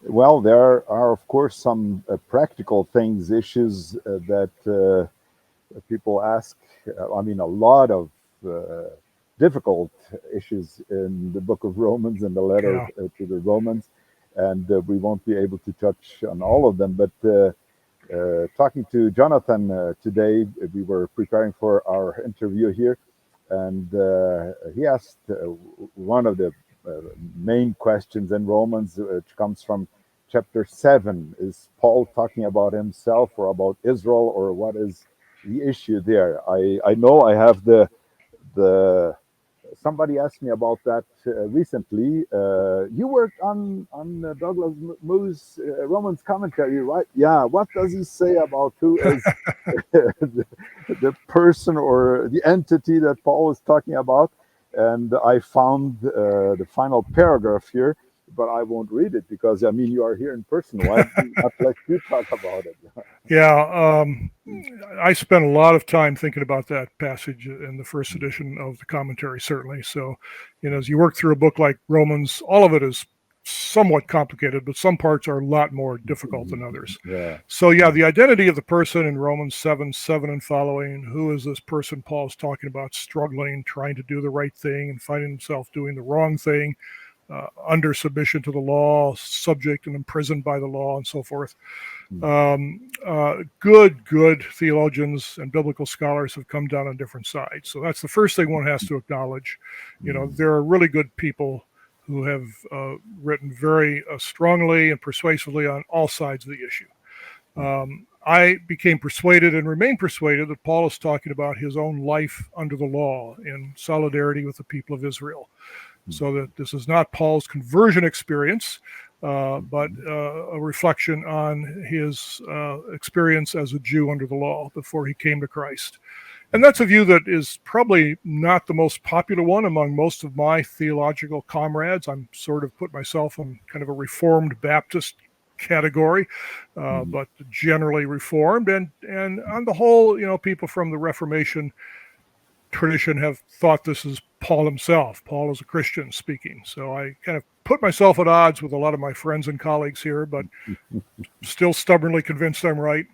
Well, there are, of course, some practical things, issues that people ask. I mean, a lot of difficult issues in the book of Romans and the letter Yeah. to the Romans, and we won't be able to touch on all of them. But talking to Jonathan today, we were preparing for our interview here, and he asked one of the main questions in Romans, which comes from chapter 7. Is Paul talking about himself or about Israel, or what is the issue there? I know I have the somebody asked me about that recently. You worked on Douglas Moo's Romans commentary, right? Yeah. What does he say about who is the person or the entity that Paul is talking about? And I found the final paragraph here, but I won't read it because I mean you are here in person. Why not let you talk about it? Yeah, I spent a lot of time thinking about that passage in the first edition of the commentary, certainly. So, as you work through a book like Romans, all of it is somewhat complicated, but some parts are a lot more difficult than others. Yeah. So, yeah, the identity of the person in Romans 7 and following, who is this person Paul's talking about, struggling, trying to do the right thing and finding himself doing the wrong thing, under submission to the law, subject and imprisoned by the law, and so forth. Good theologians and biblical scholars have come down on different sides. So that's the first thing one has to acknowledge. There are really good people who have written very strongly and persuasively on all sides of the issue. I became persuaded and remain persuaded that Paul is talking about his own life under the law in solidarity with the people of Israel. So that this is not Paul's conversion experience, but a reflection on his experience as a Jew under the law before he came to Christ. And that's a view that is probably not the most popular one among most of my theological comrades. I'm sort of put myself in kind of a Reformed Baptist category, but generally Reformed. And on the whole, people from the Reformation tradition have thought this is Paul himself. Paul is a Christian speaking. So I kind of put myself at odds with a lot of my friends and colleagues here, but still stubbornly convinced I'm right.